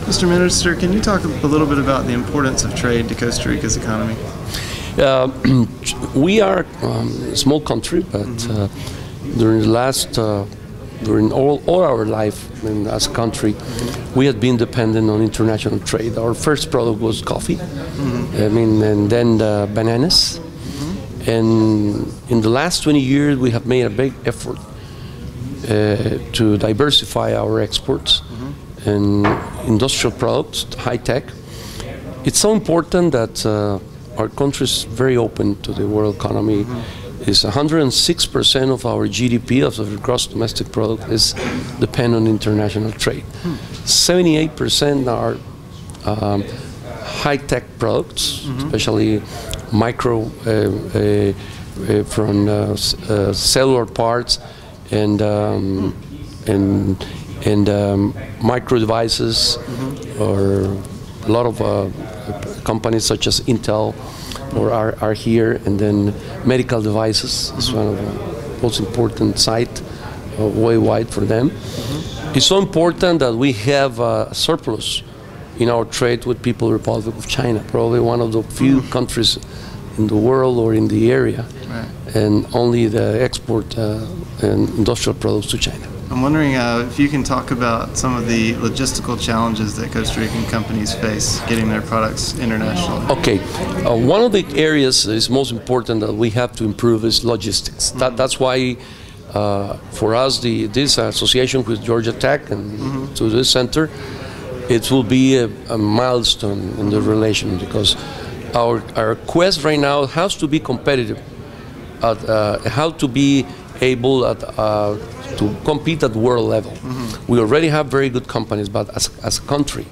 Mr. Minister, can you talk a little bit about the importance of trade to Costa Rica's economy? We are a small country, but during the last, during all our life as a country, we had been dependent on international trade. Our first product was coffee, and then bananas. And in the last 20 years, we have made a big effort to diversify our exports and industrial products, high tech. It's so important that our country is very open to the world economy. It's 106% of our GDP, of the gross domestic product, is dependent on international trade. 78% are high tech products, especially micro from cellular parts and micro devices, or a lot of companies such as Intel are here, and then medical devices is one of the most important sites worldwide for them. It's so important that we have a surplus in our trade with People's Republic of China, probably one of the few countries in the world or in the area, and only the export and industrial products to China. I'm wondering if you can talk about some of the logistical challenges that Costa Rican companies face getting their products internationally. Okay, one of the areas that is most important that we have to improve is logistics. That's why for us, this association with Georgia Tech and to this center, it will be a milestone in the relation, because our quest right now has to be competitive, how to be able to compete at world level. We already have very good companies, but as a country,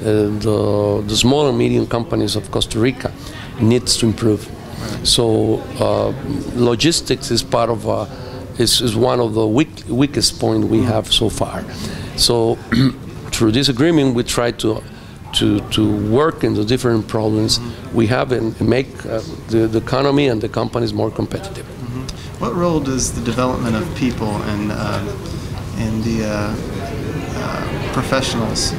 the small and medium companies of Costa Rica needs to improve. So logistics is part of is one of the weakest point we have so far. So through this agreement, we try to work in the different problems we have and make the economy and the companies more competitive. What role does the development of people and the professionals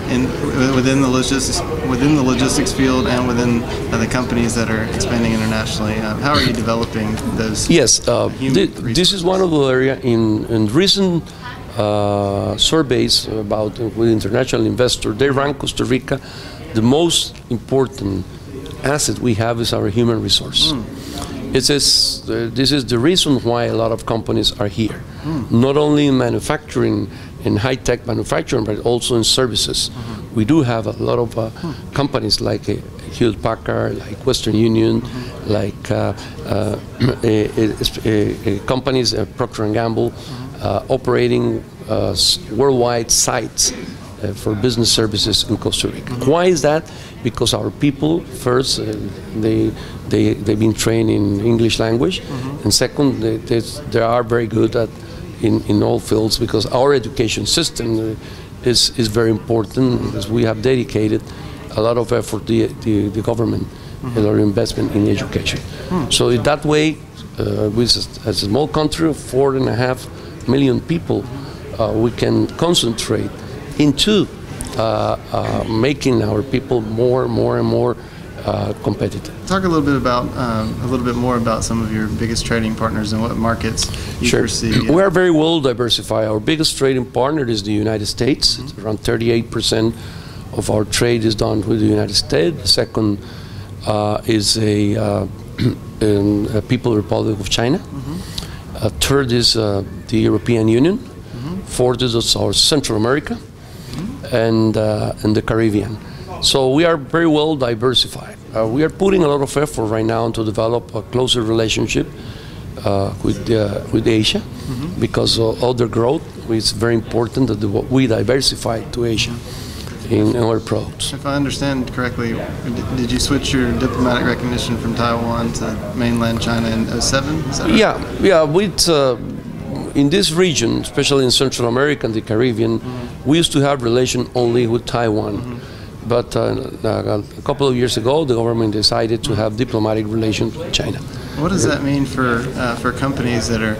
within the logistics field and within the companies that are expanding internationally? How are you developing those? Yes, this is one of the areas in recent surveys about with international investors. They rank Costa Rica the most important asset we have is our human resource. This is the reason why a lot of companies are here, not only in manufacturing, in high-tech manufacturing, but also in services. We do have a lot of companies like Hewlett-Packard, like Western Union, like companies, Procter & Gamble, operating worldwide sites for business services in Costa Rica. Why is that? Because our people, first, they've been trained in English language, and second, they are very good at in all fields, because our education system is very important, because we have dedicated a lot of effort, the government, and our investment in education. So in that way, as a small country of 4.5 million people, we can concentrate into making our people more and more competitive. Talk a little bit more about some of your biggest trading partners and what markets you foresee. We are very well diversified. Our biggest trading partner is the United States. It's around 38% of our trade is done with the United States. The second is a People's Republic of China. Third is the European Union. Fourth is our Central America and the Caribbean. So we are very well diversified. We are putting a lot of effort right now to develop a closer relationship with Asia, because of their growth. It's very important that we diversify to Asia in our products. If I understand correctly, did you switch your diplomatic recognition from Taiwan to mainland China in 2007? Yeah. With in this region, especially in Central America and the Caribbean, we used to have relation only with Taiwan. But a couple of years ago, the government decided to have diplomatic relations with China. What does that mean for companies that are?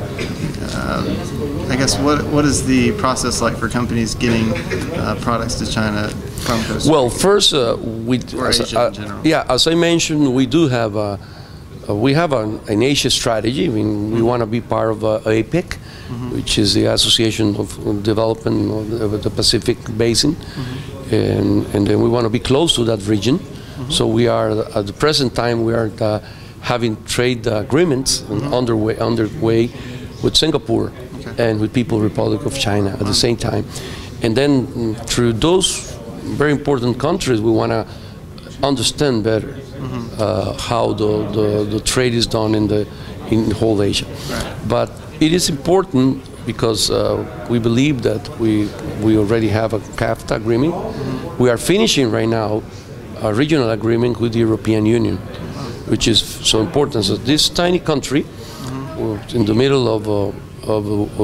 I guess what is the process like for companies getting products to China from Costa Rica? Well, first, as I mentioned, we do have an Asia strategy. I mean, we want to be part of APEC, which is the Association of Development of the Pacific Basin, and then we want to be close to that region. So we are, at the present time, we are having trade agreements underway with Singapore and with People's Republic of China at the same time. And then through those very important countries, we want to understand better how the trade is done in whole Asia. But it is important because we believe that we already have a CAFTA agreement. We are finishing right now a regional agreement with the European Union, which is so important. So this tiny country, in the middle of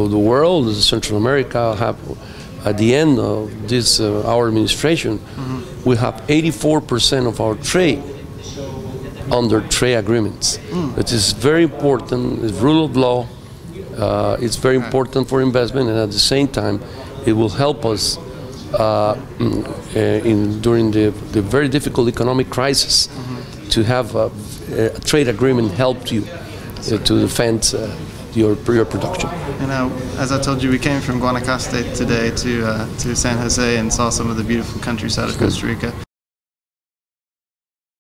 the world, Central America, have at the end of this our administration, we have 84% of our trade under trade agreements. It is very important. It's rule of law. It's very important for investment, and at the same time, it will help us during the very difficult economic crisis to have a trade agreement help you to defend your production. And as I told you, we came from Guanacaste today to San Jose and saw some of the beautiful countryside of Costa Rica.